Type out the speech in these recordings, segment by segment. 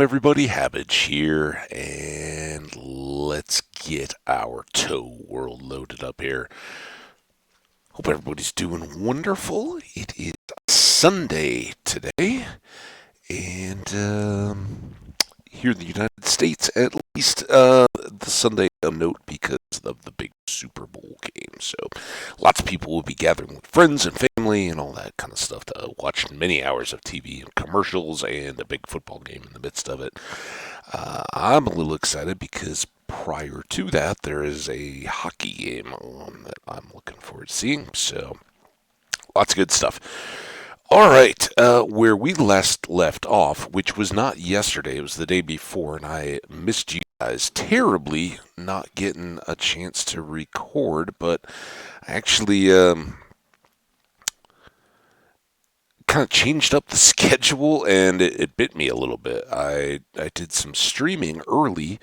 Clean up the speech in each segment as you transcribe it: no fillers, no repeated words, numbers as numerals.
everybody? Habage here, and let's get our tow world loaded up here. Hope everybody's doing wonderful. It is Sunday today, and here in the United States, at least, the Sunday of note because of the big Super Bowl game. So, lots of people will be gathering with friends and family and all that kind of stuff to watch many hours of TV and commercials and a big football game in the midst of it. I'm a little excited because prior to that, there is a hockey game on that I'm looking forward to seeing. So, lots of good stuff. All right, where we last left off, which was not yesterday, it was the day before, and I missed you guys terribly not getting a chance to record, but I actually kind of changed up the schedule, and it bit me a little bit. I did some streaming early,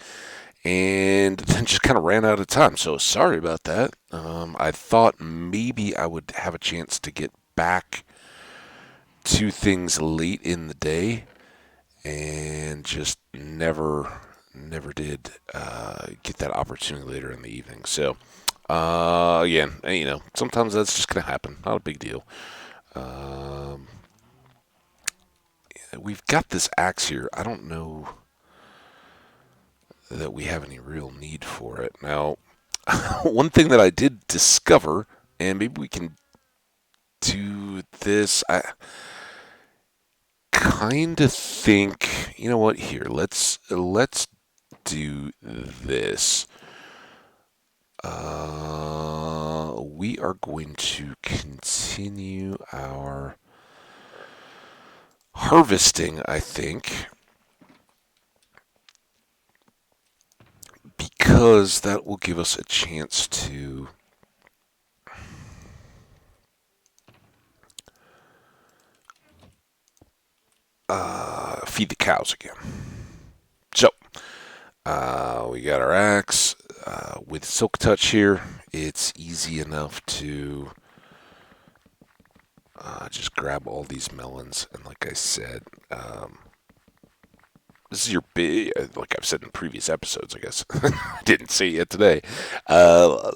and then just kind of ran out of time, so sorry about that. I thought maybe I would have a chance to get back to things late in the day and just never did get that opportunity later in the evening. So again, sometimes that's just gonna happen. Not a big deal. Um, we've got this axe here. I don't know that we have any real need for it now. One thing that I did discover, and maybe we can do this. I kind of think, you know what? Here, let's do this. We are going to continue our harvesting, I think, because that will give us a chance to feed the cows again. So, we got our axe. With Silk Touch here, it's easy enough to just grab all these melons. And like I said, this is your big, like I've said in previous episodes, I guess. I didn't say it yet today. Uh,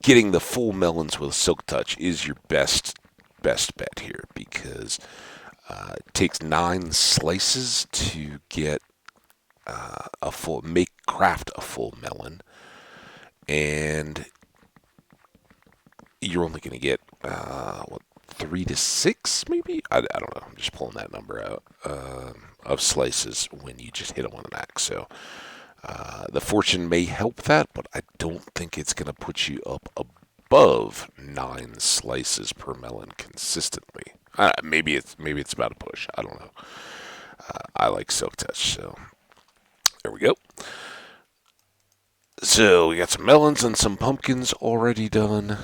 Getting the full melons with Silk Touch is your best bet here because it takes 9 slices to get craft a full melon, and you're only going to get 3 to 6, maybe. I don't know. I'm just pulling that number out of slices when you just hit them on an axe. So the fortune may help that, but I don't think it's going to put you up above 9 slices per melon consistently. Maybe it's about a push. I don't know. I like Silk Touch, so there we go. So we got some melons and some pumpkins already done.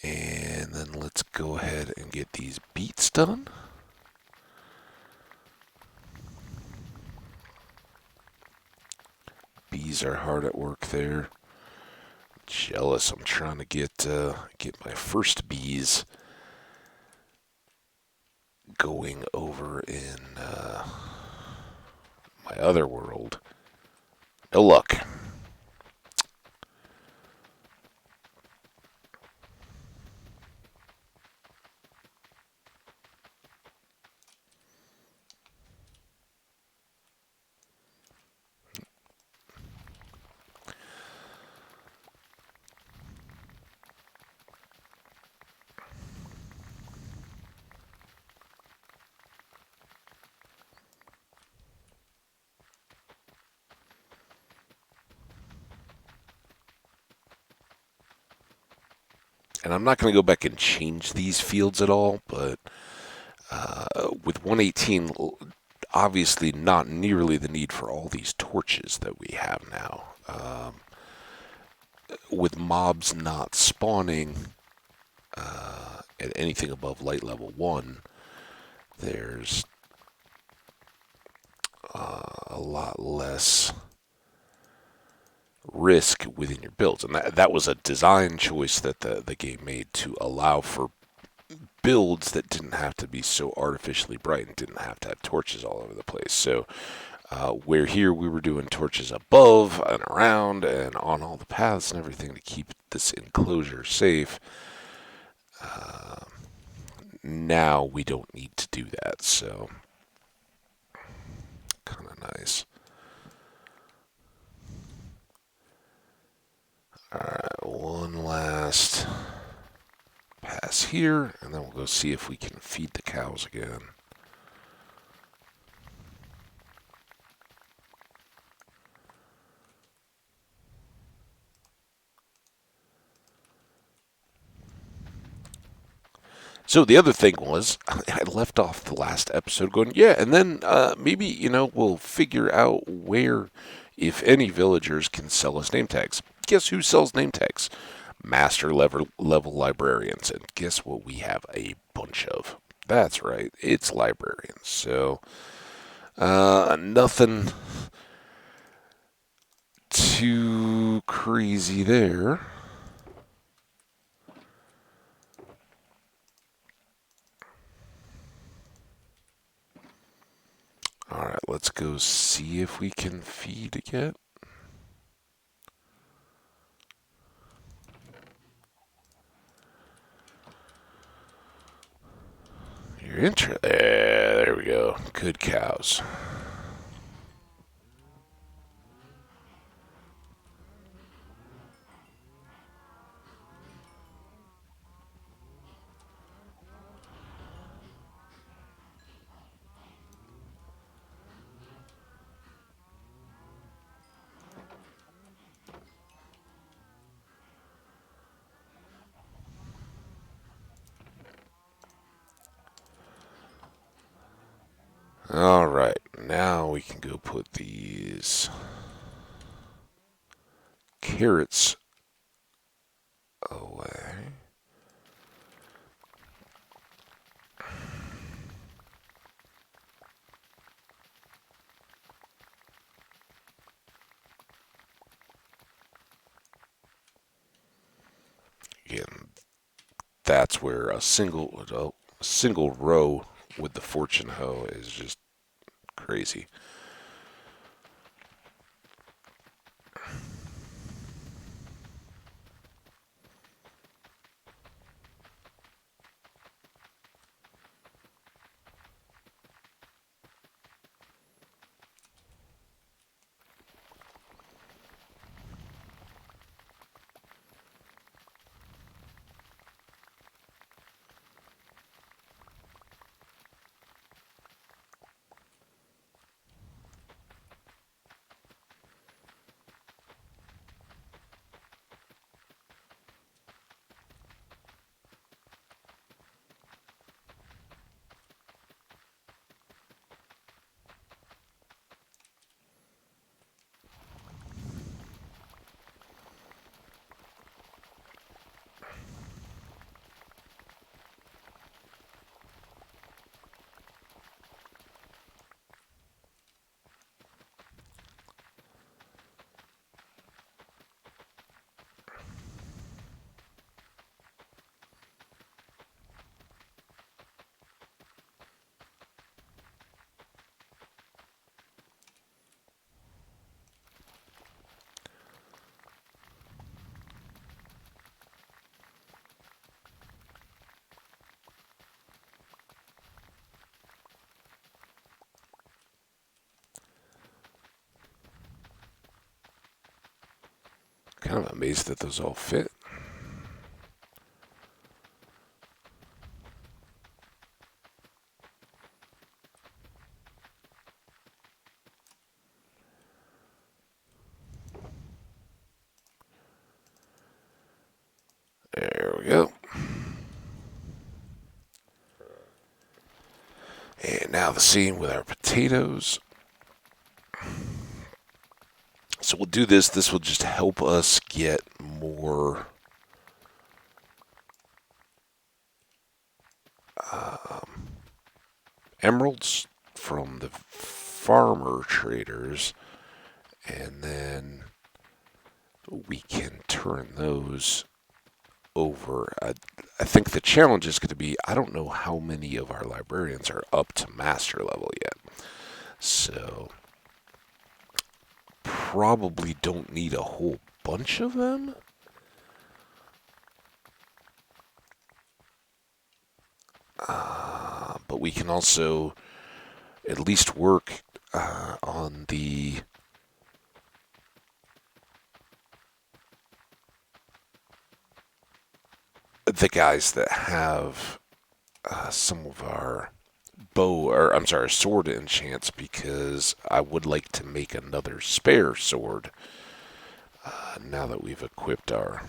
And then let's go ahead and get these beets done. Bees are hard at work there. Jealous. I'm trying to get my first bees going over in my other world. No luck. And I'm not going to go back and change these fields at all, but with 118, obviously not nearly the need for all these torches that we have now. With mobs not spawning at anything above light level 1, there's a lot less risk within your builds. And that was a design choice that the game made to allow for builds that didn't have to be so artificially bright and didn't have to have torches all over the place. So where here we were doing torches above and around and on all the paths and everything to keep this enclosure safe, now we don't need to do that. So kind of nice. Alright, one last pass here, and then we'll go see if we can feed the cows again. So the other thing was, I left off the last episode going, yeah, and then maybe, we'll figure out where, if any, villagers can sell us name tags. Guess who sells name tags? Master level librarians. And guess what we have a bunch of? That's right, it's librarians. So, nothing too crazy there. Alright, let's go see if we can feed again. You're interested. There we go. Good cows. Alright, now we can go put these carrots away. Again, that's where a single row with the fortune hoe is just crazy. Kind of amazed that those all fit. There we go. And now the same with our potatoes. So we'll do this. This will just help us get more emeralds from the farmer traders, and then we can turn those over. I think the challenge is going to be I don't know how many of our librarians are up to master level yet. So, probably don't need a whole bunch of them. But we can also at least work on the guys that have some of our bow, or I'm sorry, sword enchants, because I would like to make another spare sword now that we've equipped our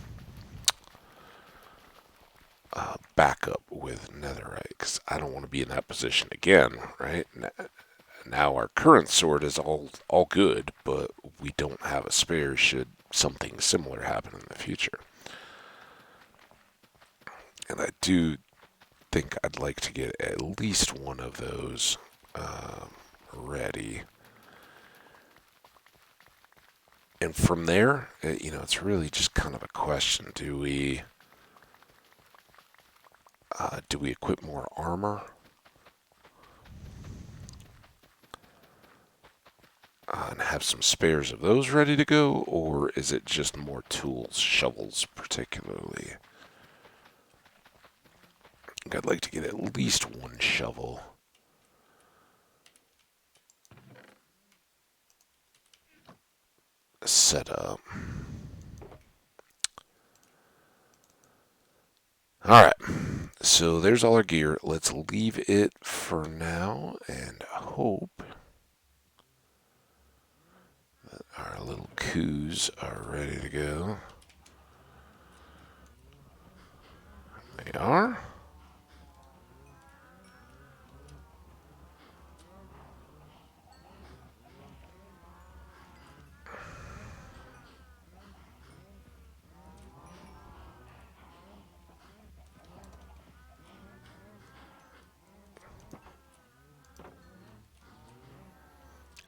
backup with netherite, because I don't want to be in that position again, right? Now our current sword is all good, but we don't have a spare should something similar happen in the future. And I do think I'd like to get at least one of those ready. And from there, it's really just kind of a question: do we equip more armor and have some spares of those ready to go, or is it just more tools, shovels particularly? I'd like to get at least one shovel set up. Alright, so there's all our gear. Let's leave it for now and hope that our little coups are ready to go. They are.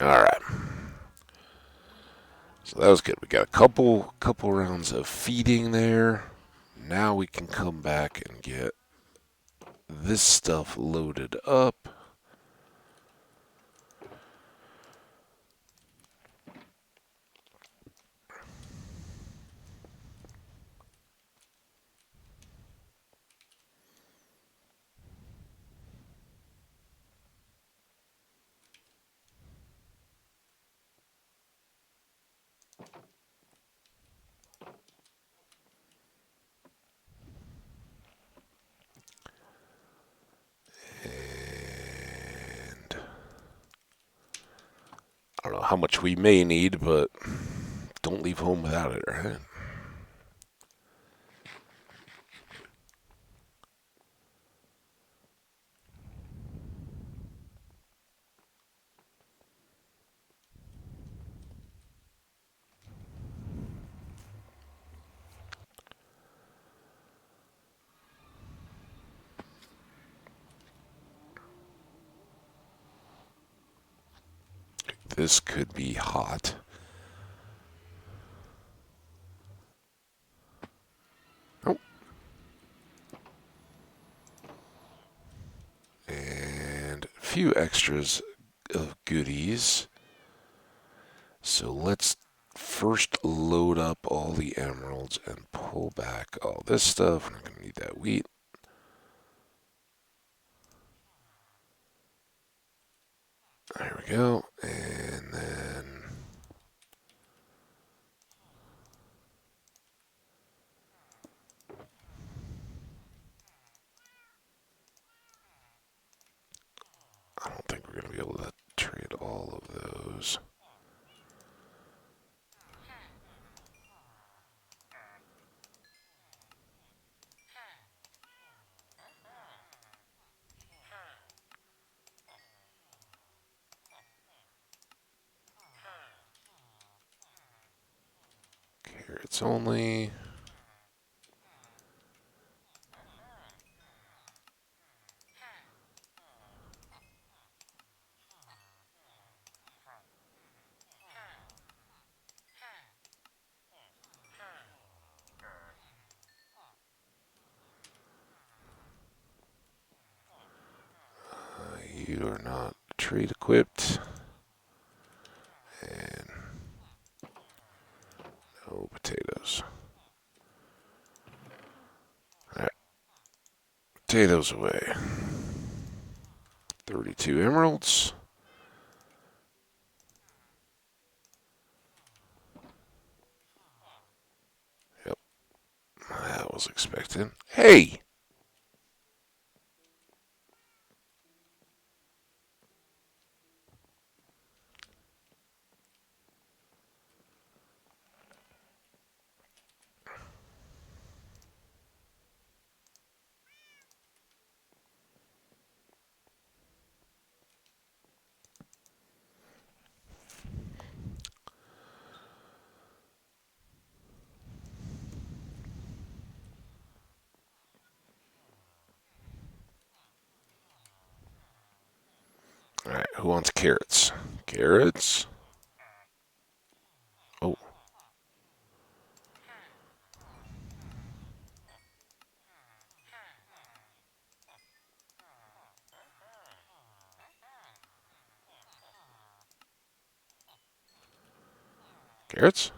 Alright. So that was good. We got a couple rounds of feeding there. Now we can come back and get this stuff loaded up. And I don't know how much we may need, but don't leave home without it, right? This could be hot. Oh. And a few extras of goodies. So let's first load up all the emeralds and pull back all this stuff. I'm going to need that wheat. There we go. And then I don't think we're going to be able to trade all of those. Carrots only. You are not trade equipped. And no potatoes. Alright. Potatoes away. 32 emeralds. Yep. That was expected. Hey! Alright, who wants carrots? Carrots? Oh, carrots?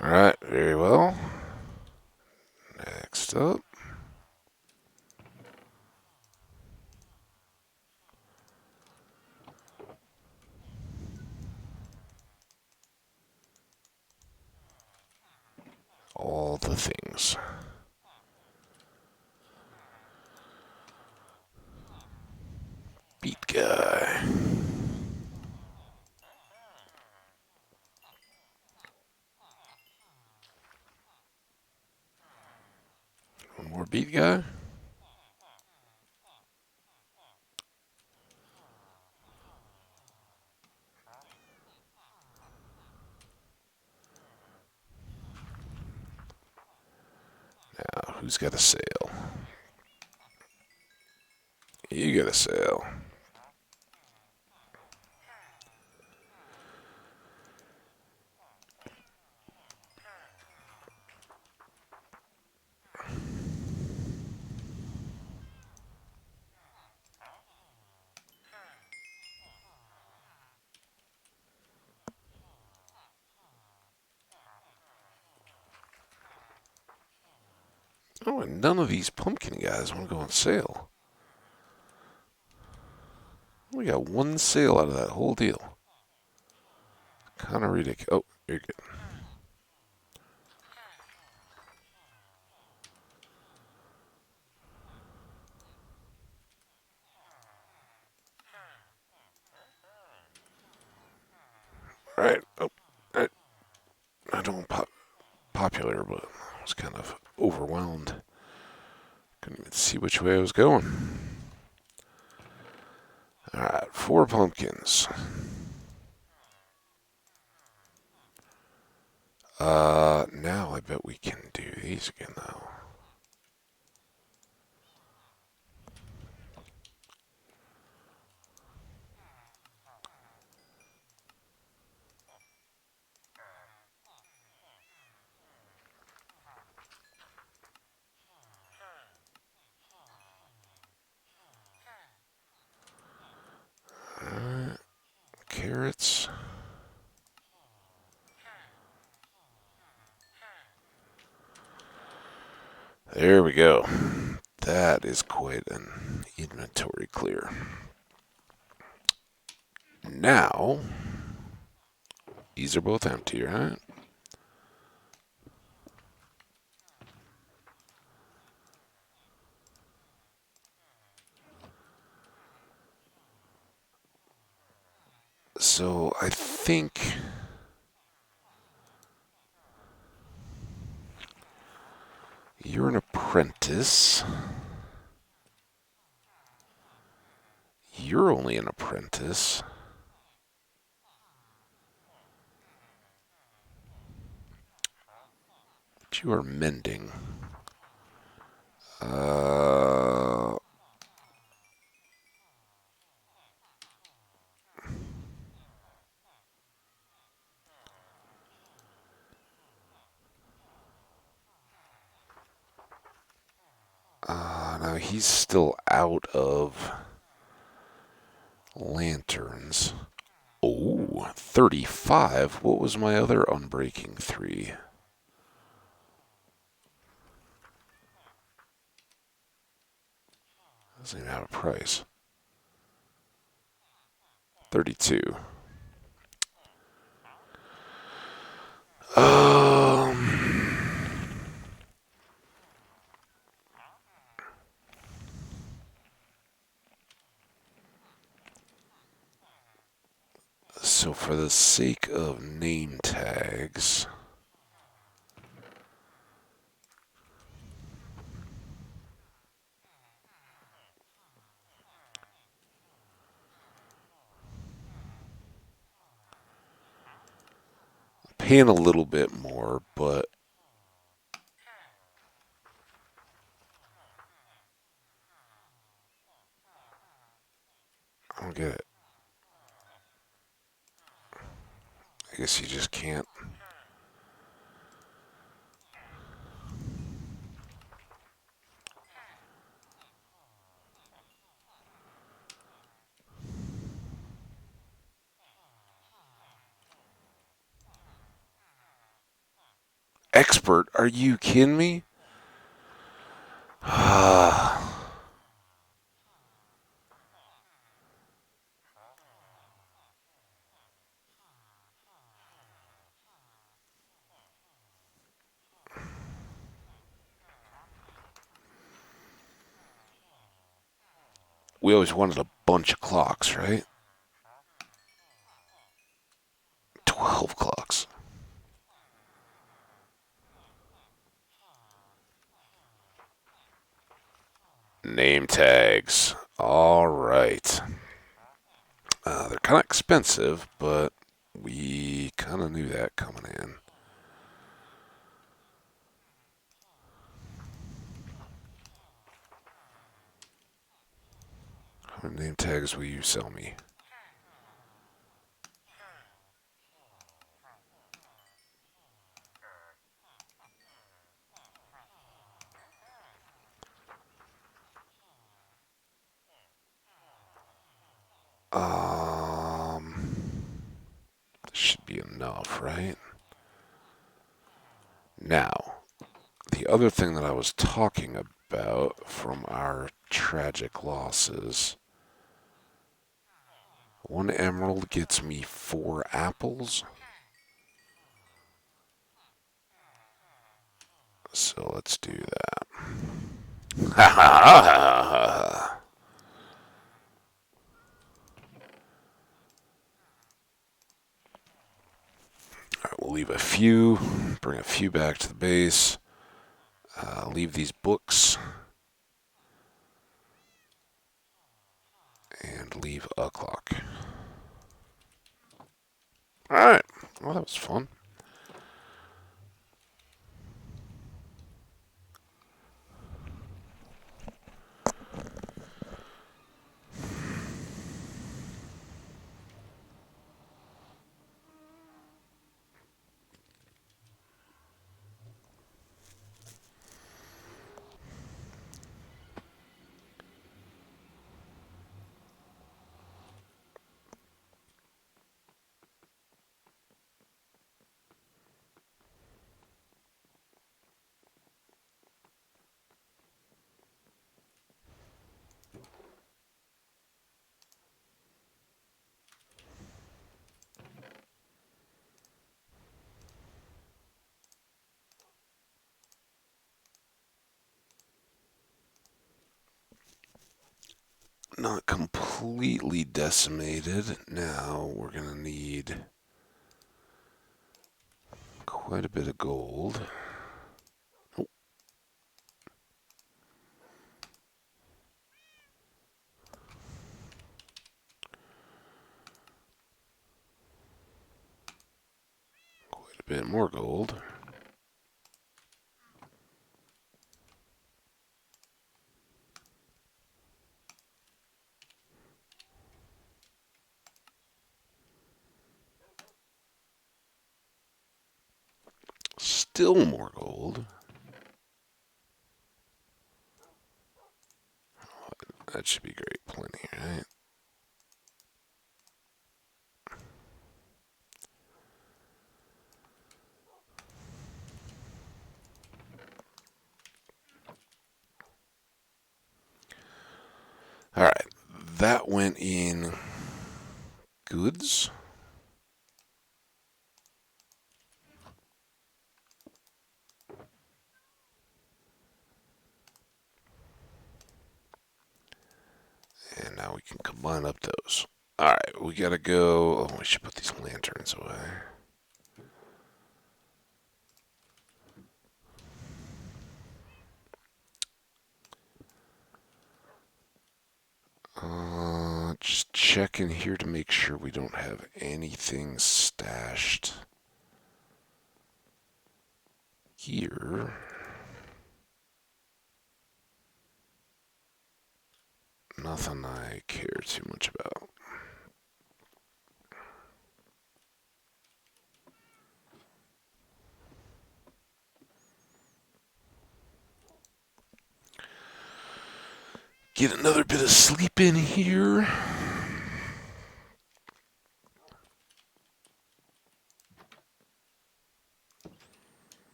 Alright, very well. Next up. All the things. Beat guy. One more beat guy. Now, who's got a sail? You got a sail. Oh, and none of these pumpkin guys want to go on sale. We got one sale out of that whole deal. Kind of ridiculous. Oh, you're good. All right. Oh, I don't popular, but I was kind of overwhelmed. Couldn't even see which way I was going. All right, 4 pumpkins. Now I bet we can do these again, though. Alright, carrots. There we go. That is quite an inventory clear. Now, these are both empty, right? So I think apprentice. You're only an apprentice. But you are mending. Uh, now he's still out of lanterns. Oh, 35. What was my other unbreaking 3? Doesn't even have a price. 32. Um. So for the sake of name tags, paying a little bit more, but I don't get it. I guess you just can't. Expert? Are you kidding me? We always wanted a bunch of clocks, right? 12 clocks. Name tags. All right. They're kind of expensive, but we kind of knew that coming in. How many name tags will you sell me? This should be enough, right? Now, the other thing that I was talking about from our tragic losses, one emerald gets me 4 apples. So let's do that. Alright, we'll leave a few, bring a few back to the base, leave these books, and leave a clock. Alright, well, that was fun. Not completely decimated. Now we're going to need quite a bit of gold. bit more gold. Still more gold. That should be great. Plenty, right? All right. That went in goods. And now we can combine up those. All right, we gotta go. Oh, we should put these lanterns away. Just checking here to make sure we don't have anything stashed here. Nothing I care too much about. Get another bit of sleep in here.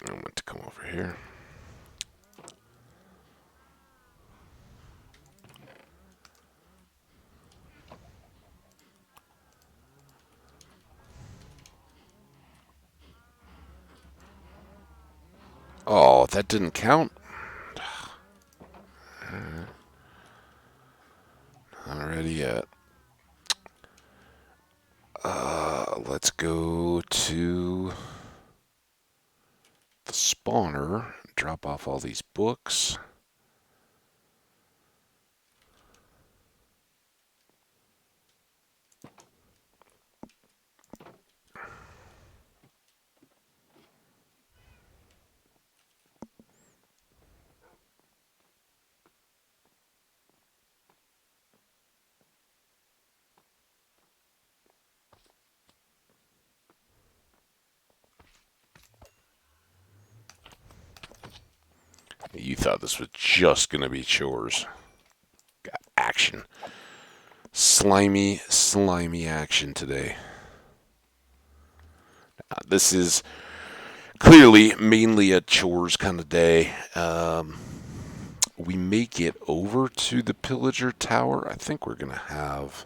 I want to come over here. Oh, that didn't count? Not ready yet. Let's go to the spawner. Drop off all these books. You thought this was just going to be chores. Got action. Slimy, slimy action today. This is clearly mainly a chores kind of day. We may get over to the Pillager Tower. I think we're going to have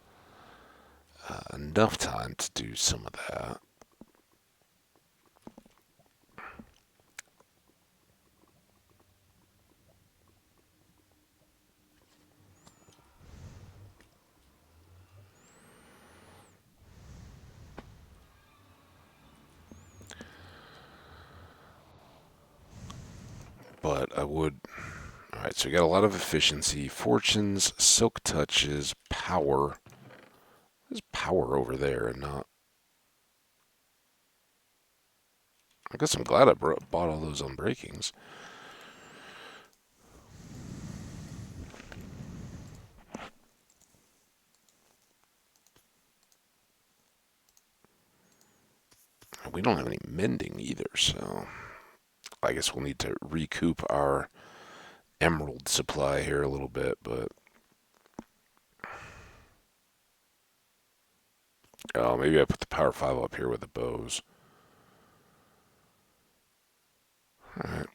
enough time to do some of that. But I would. Alright, so we got a lot of efficiency, fortunes, silk touches, power. There's power over there and not. I guess I'm glad I bought all those unbreakings. We don't have any mending either, so I guess we'll need to recoup our emerald supply here a little bit, but oh, maybe I put the power 5 up here with the bows. Alright.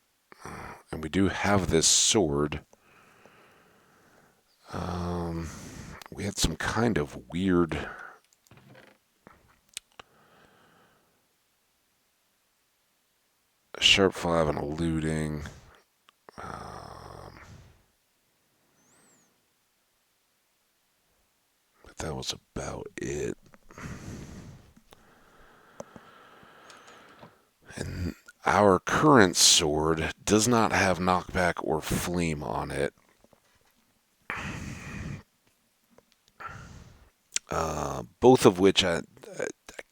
And we do have this sword. We had some kind of weird sharp 5 and a looting. But that was about it. our current sword does not have knockback or flame on it. Both of which I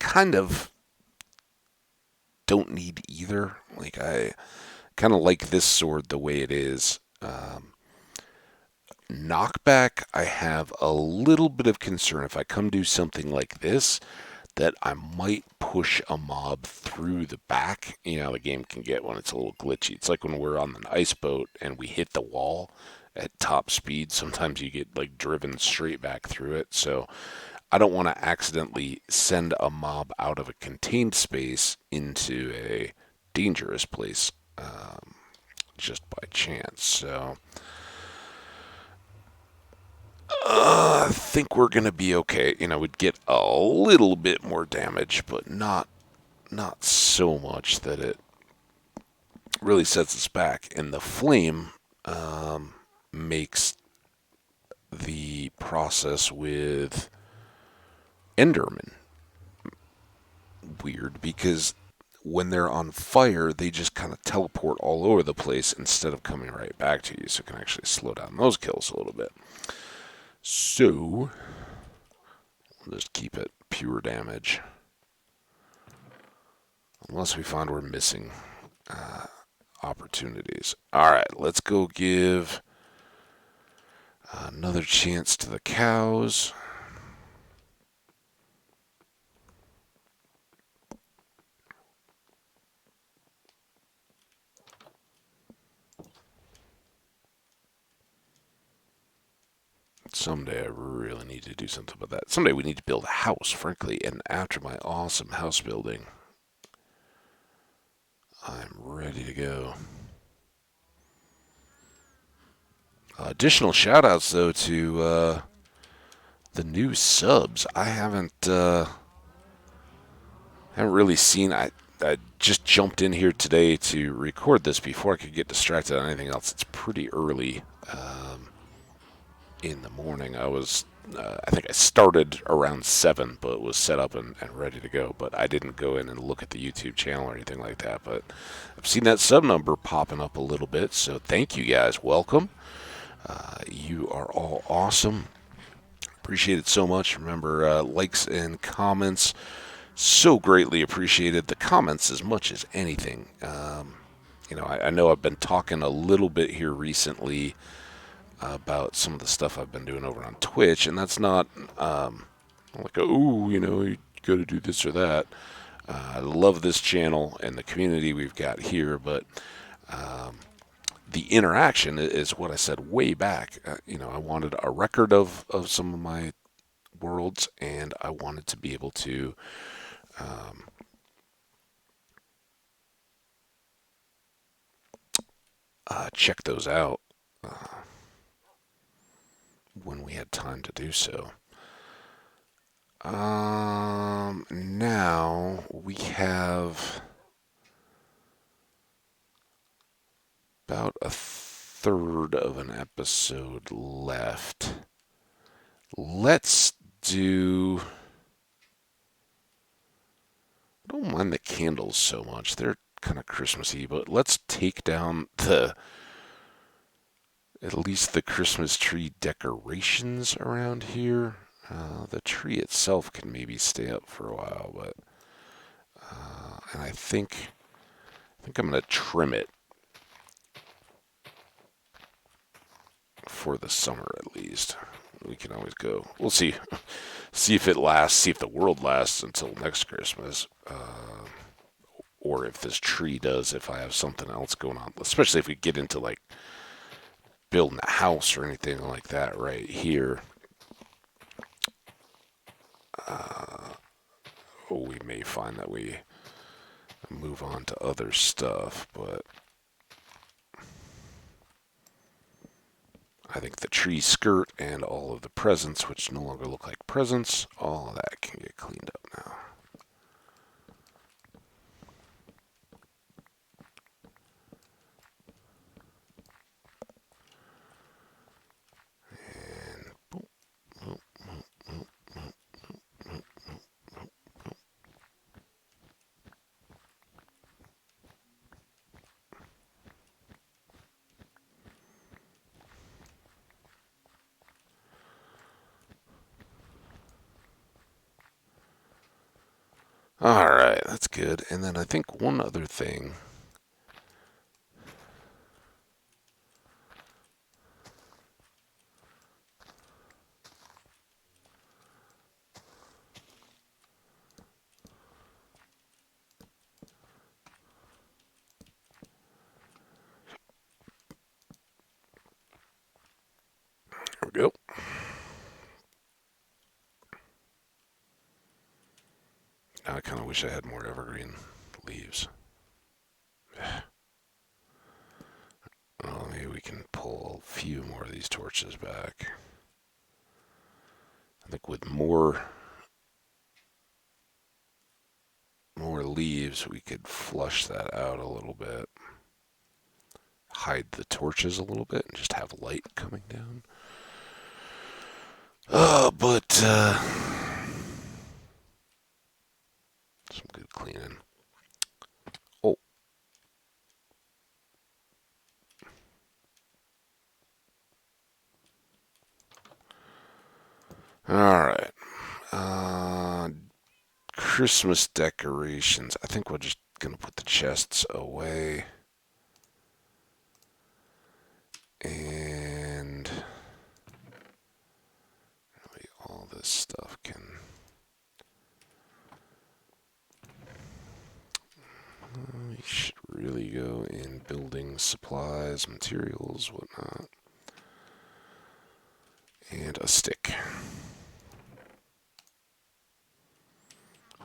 kind of don't need either. Like, I kind of like this sword the way it is. Knockback, I have a little bit of concern if I come do something like this that I might push a mob through the back. You know, the game can get when it's a little glitchy. It's like when we're on an ice boat and we hit the wall at top speed. Sometimes you get like driven straight back through it. So I don't want to accidentally send a mob out of a contained space into a dangerous place just by chance. So I think we're gonna be okay. You know, we'd get a little bit more damage, but not so much that it really sets us back. And the flame makes the process with Enderman weird because when they're on fire, they just kind of teleport all over the place instead of coming right back to you. So it can actually slow down those kills a little bit. So we'll just keep it pure damage. Unless we find we're missing opportunities. Alright, let's go give another chance to the cows. Someday I really need to do something about that. Someday we need to build a house, frankly, and after my awesome house building, I'm ready to go. Additional shout outs, though, to the new subs. I haven't really seen. I just jumped in here today to record this before I could get distracted on anything else. It's pretty early in the morning. I think I started around 7, but was set up and ready to go. But I didn't go in and look at the YouTube channel or anything like that. But I've seen that sub number popping up a little bit. So thank you guys. Welcome. You are all awesome. Appreciate it so much. Remember, likes and comments, so greatly appreciated. The comments as much as anything. I know I've been talking a little bit here recently about some of the stuff I've been doing over on Twitch, and that's not like, oh, you got to do this or that. I love this channel and the community we've got here, but the interaction is what I said way back. I wanted a record of some of my worlds, and I wanted to be able to check those out when we had time to do so. Now we have about a third of an episode left. Let's do. I don't mind the candles so much. They're kind of Christmassy, but let's take down at least the Christmas tree decorations around here. The tree itself can maybe stay up for a while, but and I think I'm gonna trim it for the summer at least. We can always go. We'll see. See if it lasts. See if the world lasts until next Christmas. Or if this tree does, if I have something else going on. Especially if we get into like building a house or anything like that right here. We may find that we move on to other stuff, but I think the tree skirt and all of the presents, which no longer look like presents, all of that can get cleaned up now. Alright, that's good. And then I think one other thing. There we go. Now I kind of wish I had more evergreen leaves. Well, maybe we can pull a few more of these torches back. I think with more leaves, we could flush that out a little bit. Hide the torches a little bit and just have light coming down. But some good cleaning. Oh, all right. Christmas decorations. I think we're just gonna put the chests away, and really all this stuff can. We should really go in building supplies, materials, whatnot, and a stick.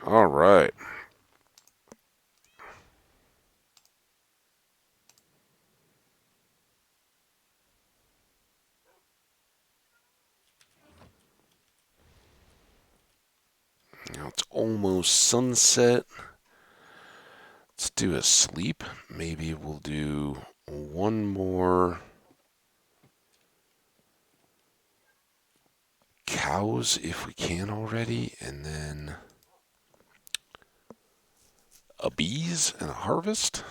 All right. Now it's almost sunset. Let's do a sleep. Maybe we'll do one more cows if we can already, and then a bees and a harvest.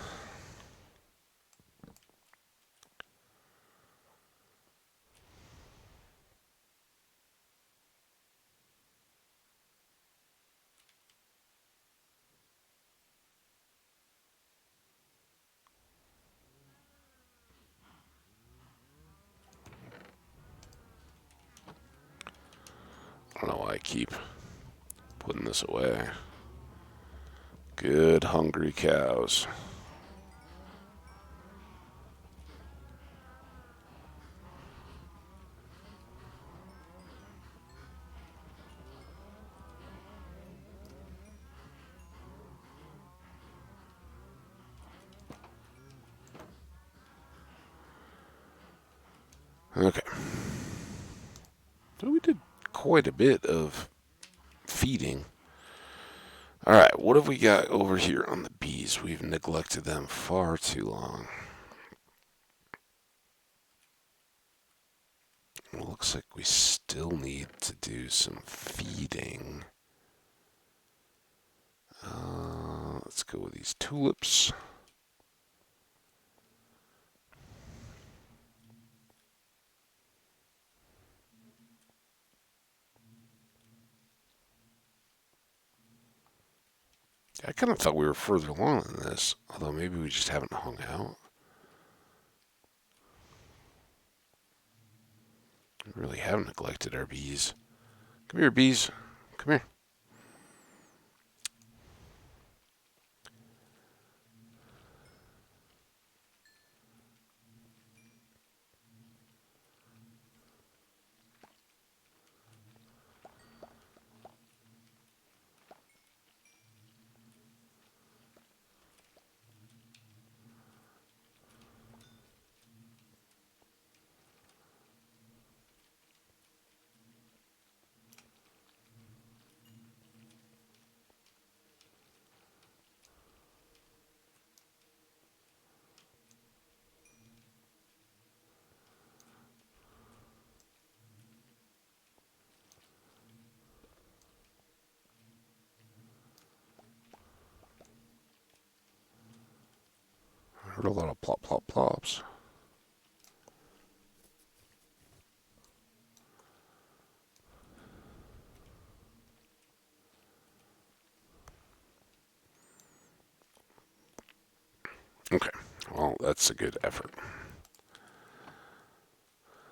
I don't know why I keep putting this away. Good hungry cows. Okay. So we did quite a bit of feeding. Alright, what have we got over here on the bees? We've neglected them far too long. It looks like we still need to do some feeding. Let's go with these tulips. I kind of thought we were further along than this, although maybe we just haven't hung out. We really have neglected our bees. Come here, bees. Come here. I heard a lot of plop, plop, plops. Okay. Well, that's a good effort.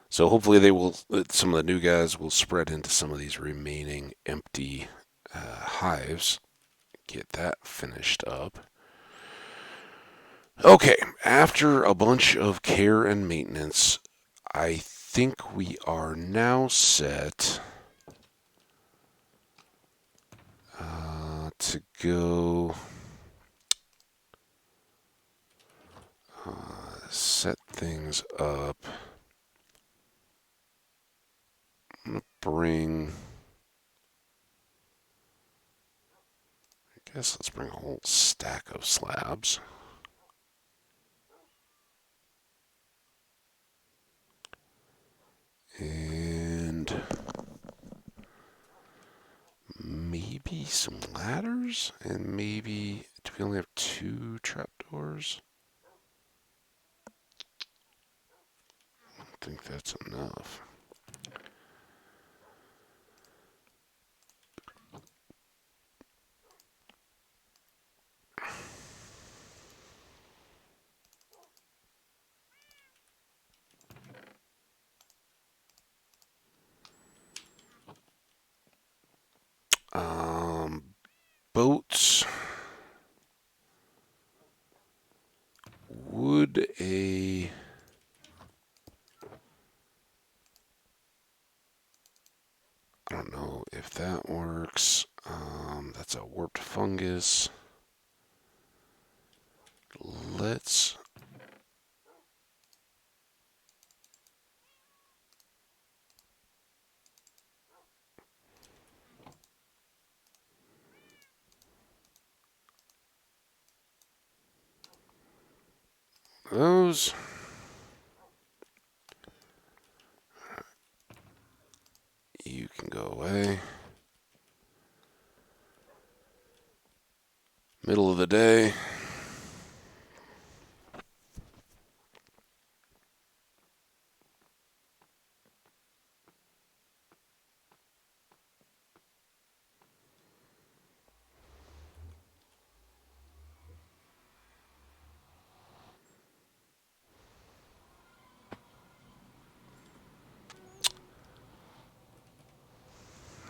So hopefully they will. Some of the new guys will spread into some of these remaining empty hives. Get that finished up. Okay. After a bunch of care and maintenance, I think we are now set to go set things up. I'm gonna bring. I guess let's bring a whole stack of slabs. And maybe some ladders, and maybe do we only have 2 trapdoors? I don't think that's enough. Um, Boats. Would a I don't know if that works. That's a warped fungus. Let's. Those. You can go away. Middle of the day.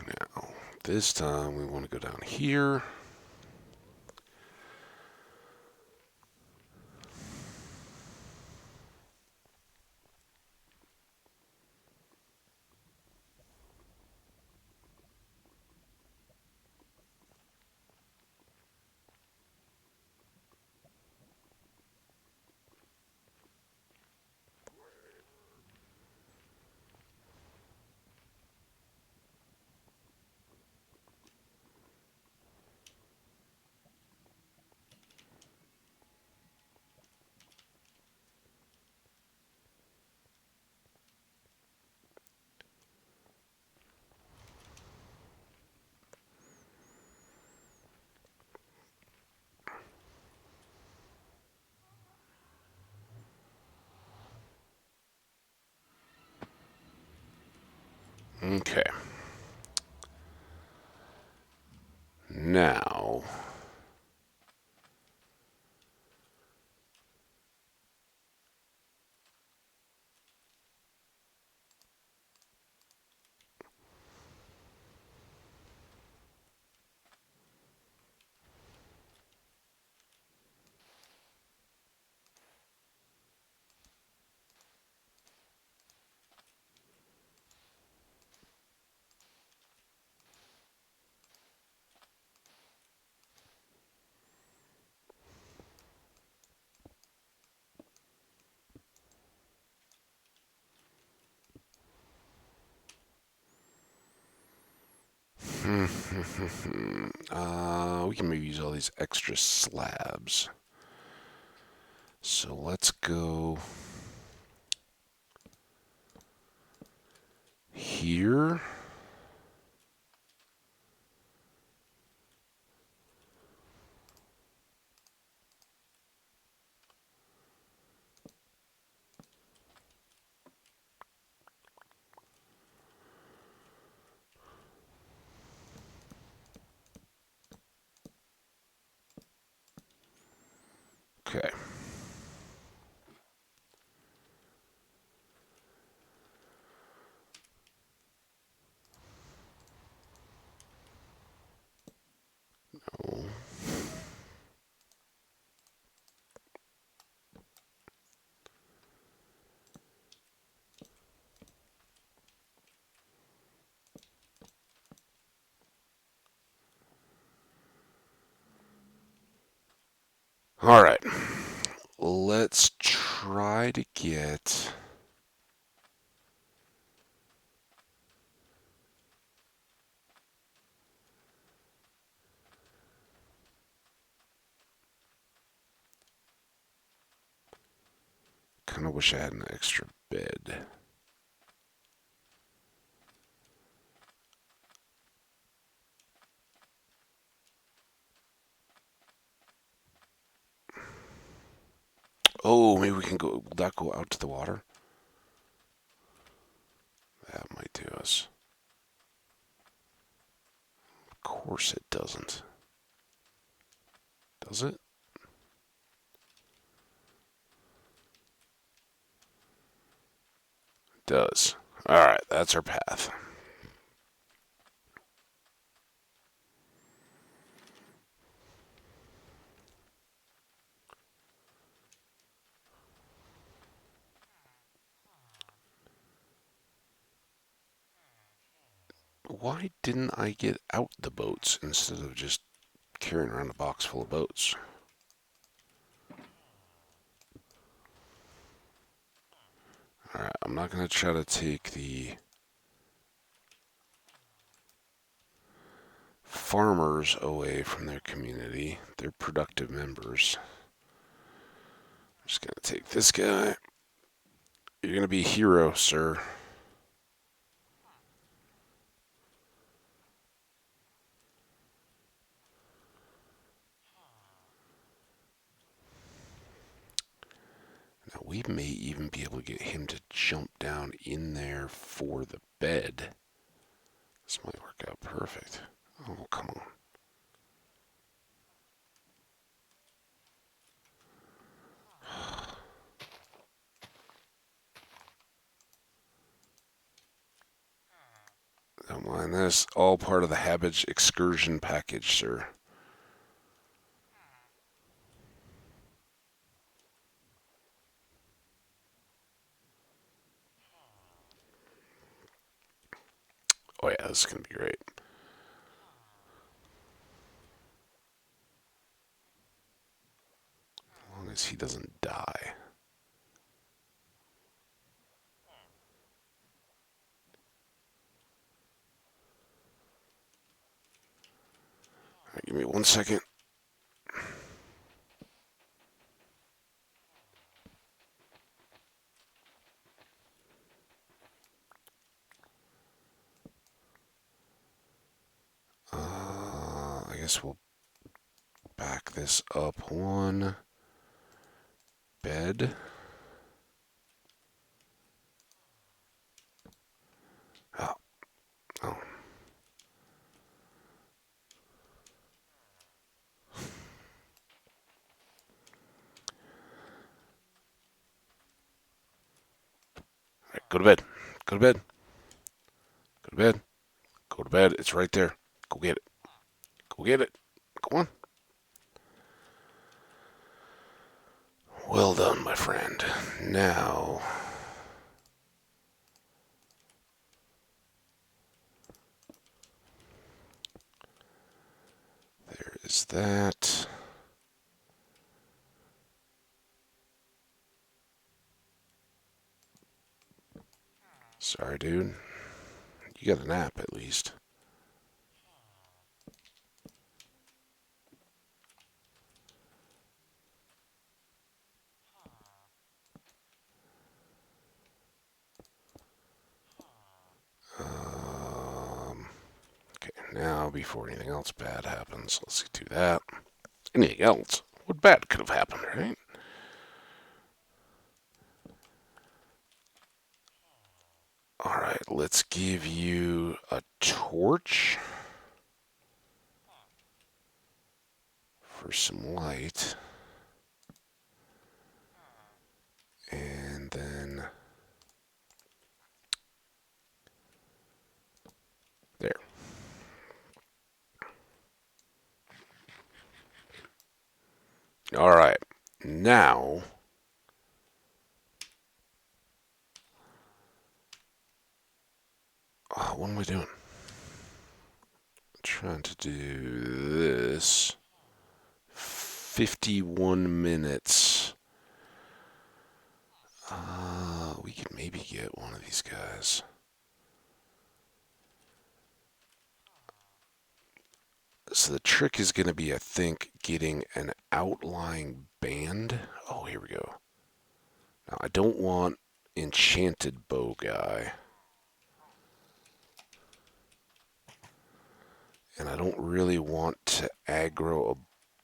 Now, this time we want to go down here. Okay. Now, we can maybe use all these extra slabs. So let's go here. Okay. All right. Let's try to get. Kind of wish I had an extra bed. Oh, maybe we can go. Will that go out to the water? That might do us. Of course it doesn't. Does it? It does. All right, that's our path. Why didn't I get out the boats instead of just carrying around a box full of boats? All right, I'm not going to try to take the farmers away from their community. They're productive members. I'm just going to take this guy. You're going to be a hero, sir. Now, we may even be able to get him to jump down in there for the bed. This might work out perfect. Oh, come on. Don't mind this. All part of the Habage excursion package, sir. Oh, yeah, this is going to be great. As long as he doesn't die. All right, give me 1 second. I guess we'll back this up one bed. Oh, oh. All right, go to bed. Go to bed. Go to bed. Go to bed. It's right there. Go get it. Go get it. Go on. Well done, my friend. Now, there is that. Sorry, dude. You got a nap at least. Okay, now before anything else bad happens, let's do that. Anything else? What bad could have happened, right? All right, let's give you a torch for some light. And then there. All right, now what am I doing? I'm trying to do this. 51 minutes. We could maybe get one of these guys. So the trick is going to be, I think, getting an outlying band. Oh, here we go. Now, I don't want enchanted bow guy. And I don't really want to aggro a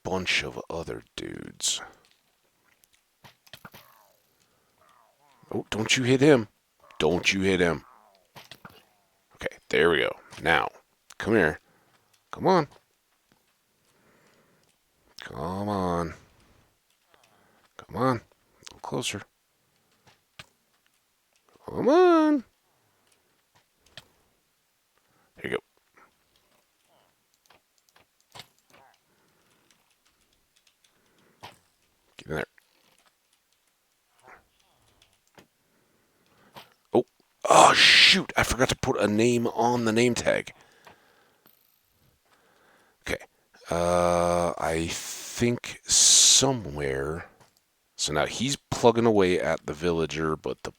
bunch of other dudes. Oh, don't you hit him. Don't you hit him. Okay, there we go. Now, come here. Come on. Come on. Come on. A little closer. Come on. Here you go. Get in there. Oh. Oh, shoot. I forgot to put a name on the name tag. Okay. I think somewhere. So now he's plugging away at the villager, but the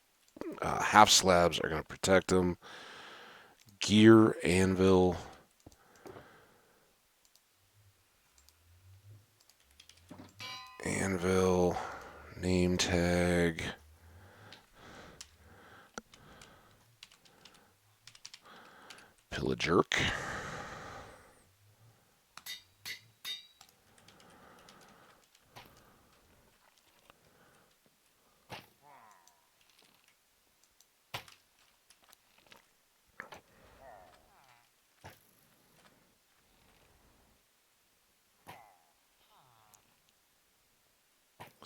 half slabs are going to protect him. Gear, anvil. Anvil. Name tag. Pillajerk.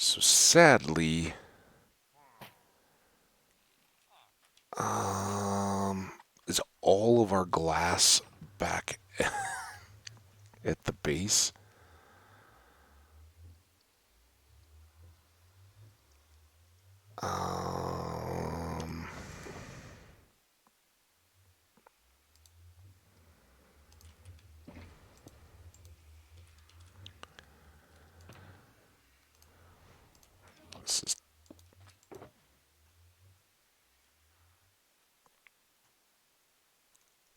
So sadly, is all of our glass back at the base? Um, this is,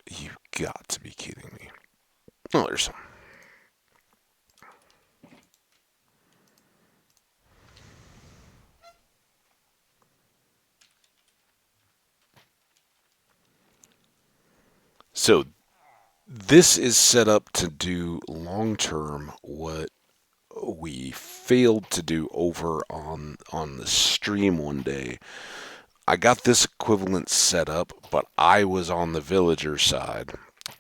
you got to be kidding me. Oh, there's some. So this is set up to do long term what we failed to do over on the stream one day. I got this equivalent set up, but I was on the villager side,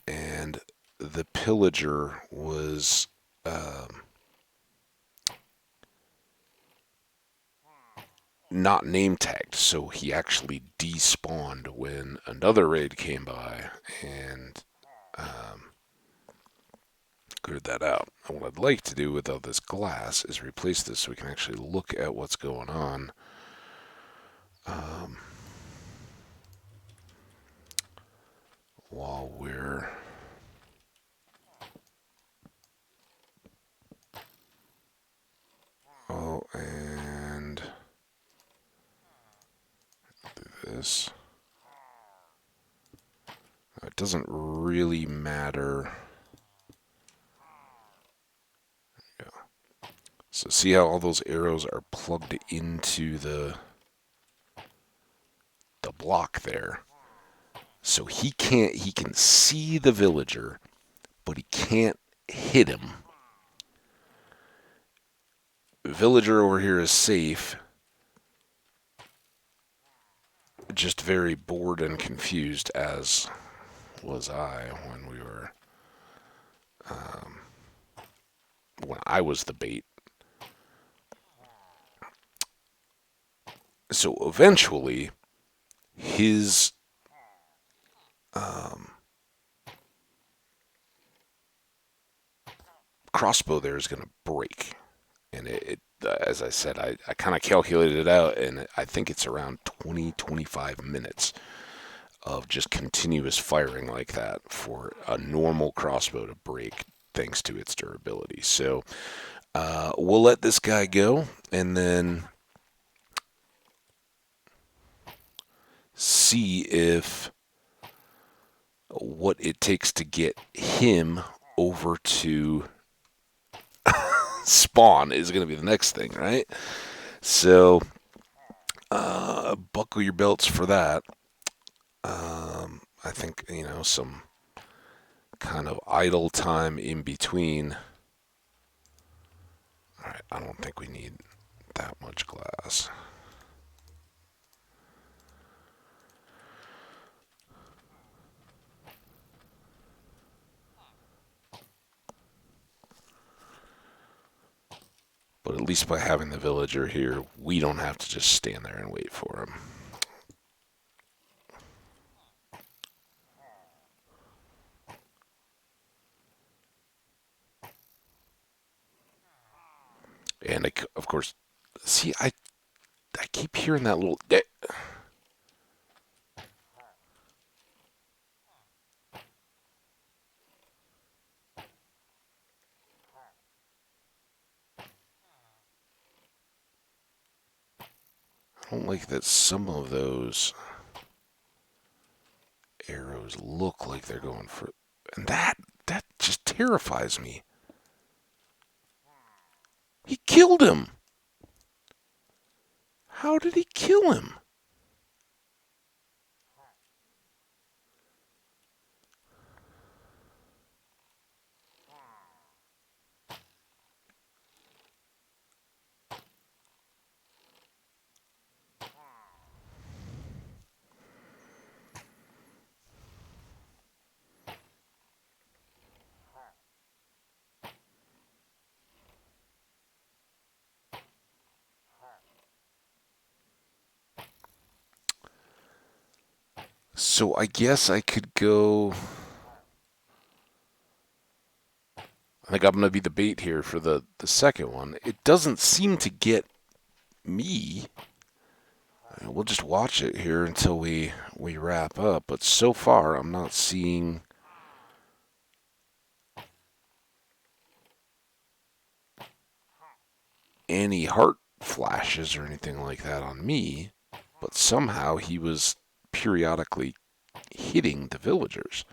and the pillager was not name tagged, so he actually despawned when another raid came by and cleared that out. And what I'd like to do with all this glass is replace this so we can actually look at what's going on. While we're and do this. It doesn't really matter. Yeah. So see how all those arrows are plugged into the block there. So he can see the villager, but he can't hit him. Villager over here is safe, just very bored and confused, as was I when we were when I was the bait. So eventually his crossbow there is going to break, and as I said, I kind of calculated it out, and I think it's around 20-25 minutes of just continuous firing like that for a normal crossbow to break, thanks to its durability. So We'll let this guy go and then see if what it takes to get him over to spawn is going to be the next thing, right? So, buckle your belts for that. I think, some kind of idle time in between. All right, I don't think we need that much glass. But at least by having the villager here, we don't have to just stand there and wait for him. And of course, see, I keep hearing that little. I don't like that some of those arrows look like they're going for. And that just terrifies me. He killed him. How did he kill him? So I guess I could go. I think I'm going to be the bait here for the second one. It doesn't seem to get me. We'll just watch it here until we wrap up. But so far, I'm not seeing any heart flashes or anything like that on me. But somehow he was periodically hitting the villagers.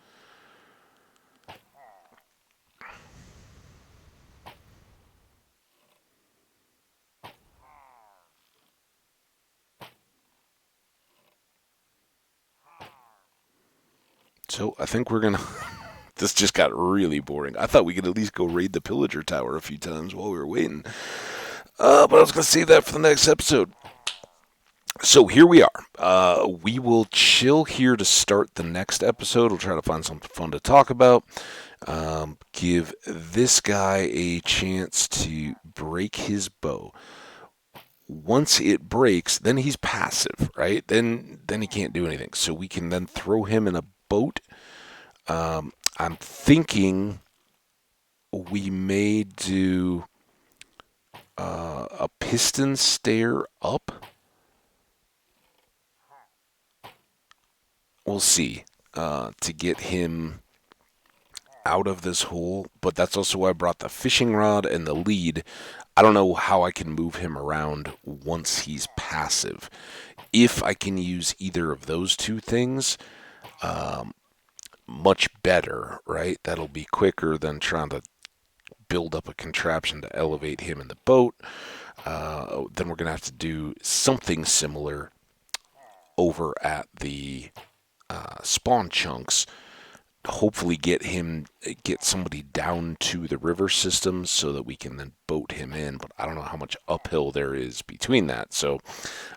So I think we're gonna. This just got really boring. I thought we could at least go raid the pillager tower a few times while we were waiting. But I was gonna save that for the next episode. So here we are. We will chill here to start the next episode. We'll try to find something fun to talk about. Give this guy a chance to break his bow. Once it breaks, then he's passive, right? Then he can't do anything. So we can then throw him in a boat. I'm thinking we may do a piston stair up. We'll see. To get him out of this hole, but that's also why I brought the fishing rod and the lead. I don't know how I can move him around once he's passive. If I can use either of those two things, much better, right? That'll be quicker than trying to build up a contraption to elevate him in the boat. Then we're going to have to do something similar over at the spawn chunks. Hopefully get somebody down to the river system so that we can then boat him in. But I don't know how much uphill there is between that. So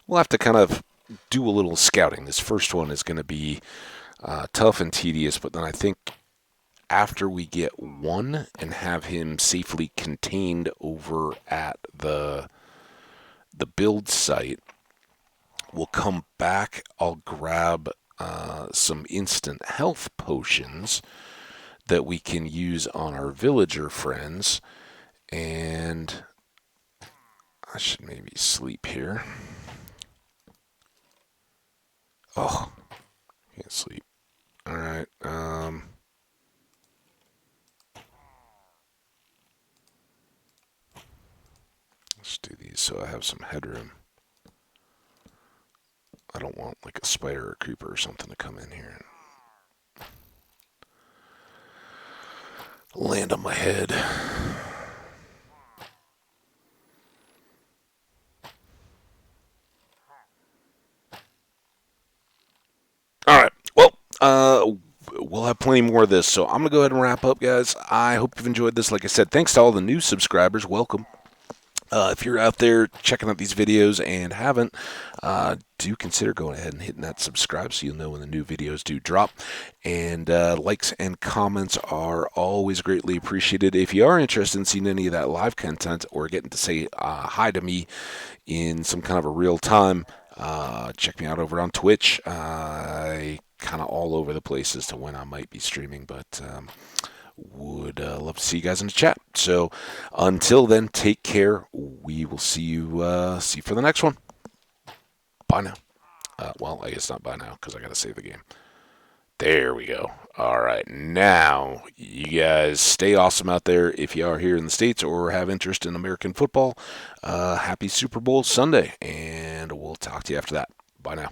we'll have to kind of do a little scouting. This first one is going to be tough and tedious, but then I think after we get one and have him safely contained over at the build site, we'll come back. I'll grab some instant health potions that we can use on our villager friends, and I should maybe sleep here. Oh, can't sleep. All right. Let's do these so I have some headroom. I don't want like a spider or a creeper or something to come in here and land on my head. All right. Well, we'll have plenty more of this. So I'm going to go ahead and wrap up, guys. I hope you've enjoyed this. Like I said, thanks to all the new subscribers. Welcome. If you're out there checking out these videos and haven't, do consider going ahead and hitting that subscribe so you'll know when the new videos do drop. And likes and comments are always greatly appreciated. If you are interested in seeing any of that live content or getting to say hi to me in some kind of a real time, check me out over on Twitch. I kind of all over the place as to when I might be streaming, but would love to see you guys in the chat. So until then, take care. We will see you for the next one. Bye now. Well, I guess not bye now because I got to save the game. There we go. All right, now you guys stay awesome out there. If you are here in the States or have interest in American football, happy Super Bowl Sunday, and we'll talk to you after that. Bye now.